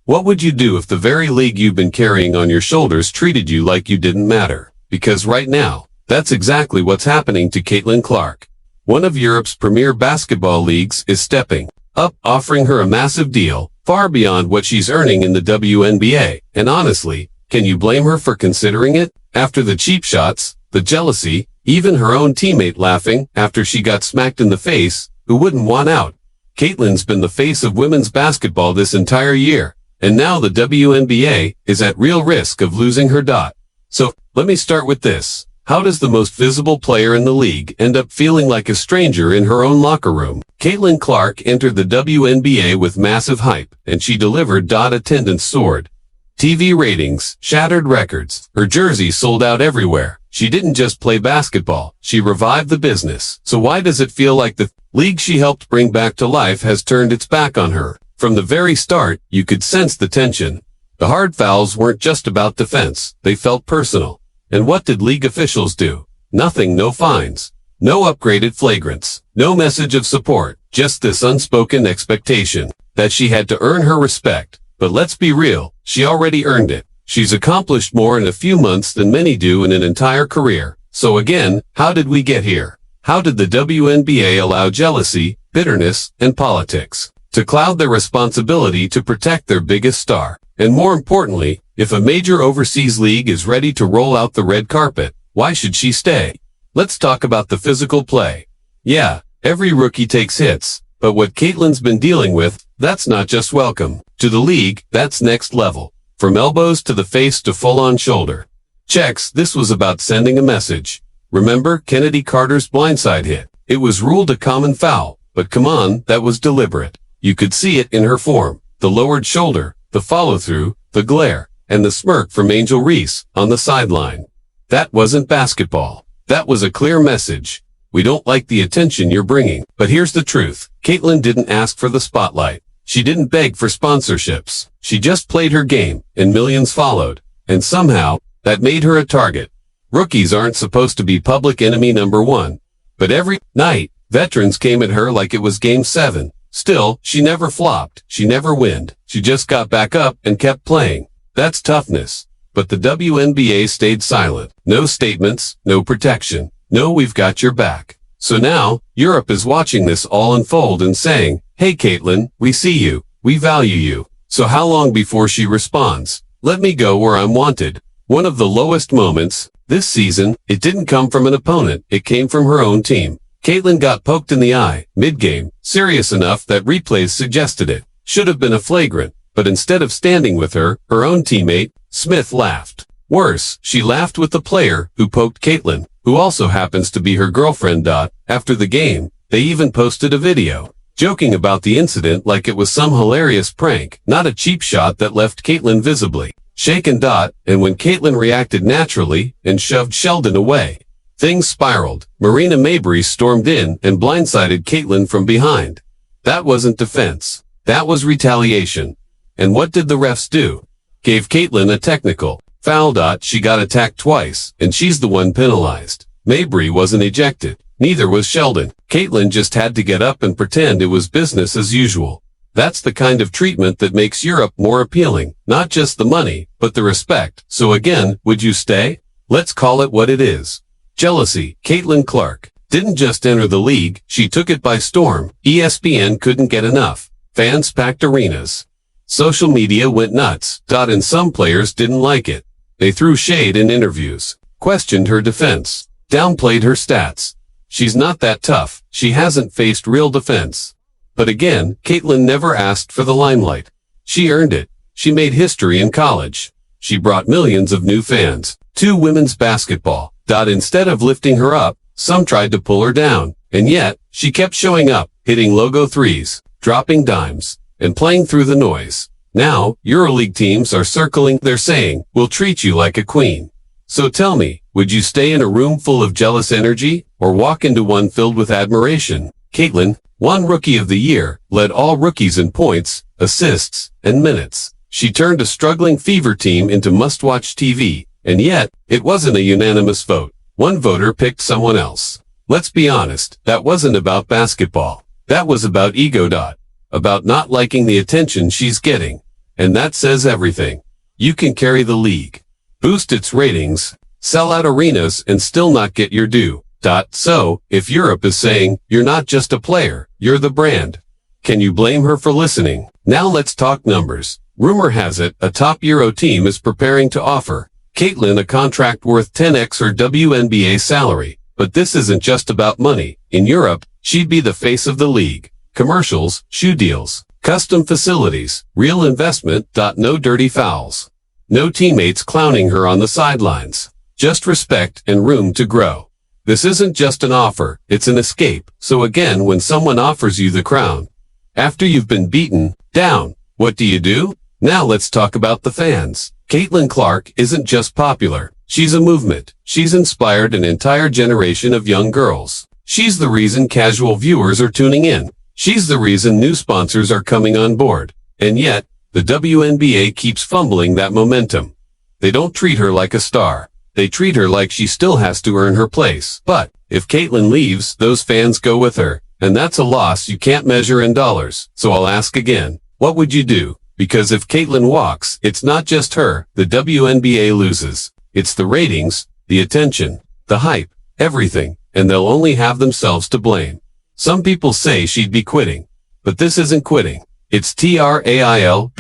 What would you do if the very league you've been carrying on your shoulders treated you like you didn't matter? Because right now, that's exactly what's happening to Caitlin Clark. One of Europe's premier basketball leagues is stepping up, offering her a massive deal, far beyond what she's earning in the WNBA. And honestly, can you blame her for considering it? After the cheap shots, the jealousy, even her own teammate laughing after she got smacked in the face, who wouldn't want out? Caitlin's been the face of women's basketball this entire year, and now the WNBA is at real risk of losing her dot. So, let me start with this. How does the most visible player in the league end up feeling like a stranger in her own locker room? Caitlin Clark entered the WNBA with massive hype, and she delivered. Attendance soared. TV ratings shattered records. Her jersey sold out everywhere. She didn't just play basketball, she revived the business. So why does it feel like the league she helped bring back to life has turned its back on her? From the very start, you could sense the tension. The hard fouls weren't just about defense, they felt personal. And what did league officials do? Nothing. No fines, no upgraded flagrants, no message of support, just this unspoken expectation that she had to earn her respect. But let's be real, she already earned it. She's accomplished more in a few months than many do in an entire career. So again, how did we get here? How did the WNBA allow jealousy, bitterness, and politics to cloud their responsibility to protect their biggest star? And more importantly, if a major overseas league is ready to roll out the red carpet, why should she stay? Let's talk about the physical play. Yeah, every rookie takes hits, but what Caitlin's been dealing with, that's not just welcome to the league, that's next level. From elbows to the face to full-on shoulder checks, this was about sending a message. Remember Kennedy Carter's blindside hit? It was ruled a common foul, but come on, that was deliberate. You could see it in her form, the lowered shoulder, the follow-through, the glare, and the smirk from Angel Reese on the sideline. That wasn't basketball. That was a clear message. We don't like the attention you're bringing. But here's the truth. Caitlin didn't ask for the spotlight. She didn't beg for sponsorships. She just played her game, and millions followed. And somehow, that made her a target. Rookies aren't supposed to be public enemy number one. But every night, veterans came at her like it was Game 7. Still, she never flopped. She never winned. She just got back up and kept playing. That's toughness. But the WNBA stayed silent. No statements, no protection. No, we've got your back. So now, Europe is watching this all unfold and saying, hey Caitlin, we see you. We value you. So how long before she responds? Let me go where I'm wanted. One of the lowest moments this season, it didn't come from an opponent. It came from her own team. Caitlin got poked in the eye, mid-game, serious enough that replays suggested it. Should have been a flagrant, but instead of standing with her, her own teammate, Smith laughed. Worse, she laughed with the player who poked Caitlin, who also happens to be her girlfriend. After the game, they even posted a video, joking about the incident like it was some hilarious prank, not a cheap shot that left Caitlin visibly shaken. And when Caitlin reacted naturally and shoved Sheldon away, things spiraled. Marina Mabrey stormed in and blindsided Caitlin from behind. That wasn't defense. That was retaliation. And what did the refs do? Gave Caitlin a technical foul. She got attacked twice, and she's the one penalized. Mabrey wasn't ejected. Neither was Sheldon. Caitlin just had to get up and pretend it was business as usual. That's the kind of treatment that makes Europe more appealing. Not just the money, but the respect. So again, would you stay? Let's call it what it is. Jealousy. Caitlin Clark didn't just enter the league, she took it by storm. ESPN couldn't get enough. Fans packed arenas. Social media went nuts. And some players didn't like it. They threw shade in interviews, questioned her defense, downplayed her stats. She's not that tough. She hasn't faced real defense. But again, Caitlin never asked for the limelight. She earned it. She made history in college. She brought millions of new fans to women's basketball. Instead of lifting her up, some tried to pull her down. And yet, she kept showing up, hitting logo threes, dropping dimes, and playing through the noise. Now, EuroLeague teams are circling. They're saying, we'll treat you like a queen. So tell me, would you stay in a room full of jealous energy, or walk into one filled with admiration? Caitlin, won Rookie of the Year, led all rookies in points, assists, and minutes. She turned a struggling Fever team into must-watch TV. And yet, it wasn't a unanimous vote. One voter picked someone else. Let's be honest, that wasn't about basketball. That was about ego. About not liking the attention she's getting. And that says everything. You can carry the league, boost its ratings, sell out arenas and still not get your due. So, if Europe is saying, you're not just a player, you're the brand, can you blame her for listening? Now let's talk numbers. Rumor has it, a top Euro team is preparing to offer Caitlin a contract worth 10x her WNBA salary. But this isn't just about money. In Europe, she'd be the face of the league. Commercials, shoe deals, custom facilities, real investment. No dirty fouls. No teammates clowning her on the sidelines. Just respect and room to grow. This isn't just an offer, it's an escape. So again, when someone offers you the crown, after you've been beaten down, what do? Now let's talk about the fans. Caitlin Clark isn't just popular. She's a movement. She's inspired an entire generation of young girls. She's the reason casual viewers are tuning in. She's the reason new sponsors are coming on board. And yet, the WNBA keeps fumbling that momentum. They don't treat her like a star. They treat her like she still has to earn her place. But, if Caitlin leaves, those fans go with her. And that's a loss you can't measure in dollars. So I'll ask again, what would you do? Because if Caitlin walks, it's not just her, the WNBA loses. It's the ratings, the attention, the hype, everything, and they'll only have themselves to blame. Some people say she'd be quitting. But this isn't quitting. It's trailblazing.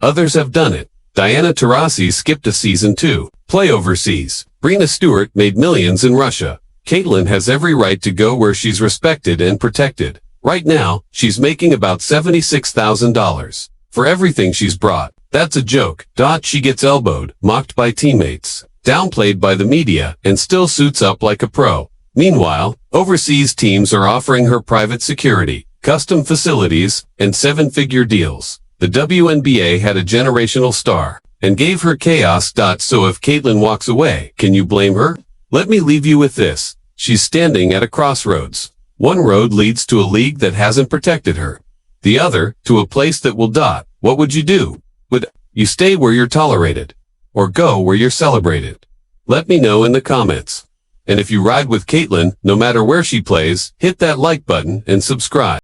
Others have done it. Diana Taurasi skipped a season to play overseas. Brina Stewart made millions in Russia. Caitlin has every right to go where she's respected and protected. Right now, she's making about $76,000 for everything she's brought. That's a joke. She gets elbowed, mocked by teammates, downplayed by the media, and still suits up like a pro. Meanwhile, overseas teams are offering her private security, custom facilities, and seven-figure deals. The WNBA had a generational star and gave her chaos. So if Caitlin walks away, can you blame her? Let me leave you with this. She's standing at a crossroads. One road leads to a league that hasn't protected her. The other, to a place that will. What would you do? Would you stay where you're tolerated? Or go where you're celebrated? Let me know in the comments. And if you ride with Caitlin, no matter where she plays, hit that like button and subscribe.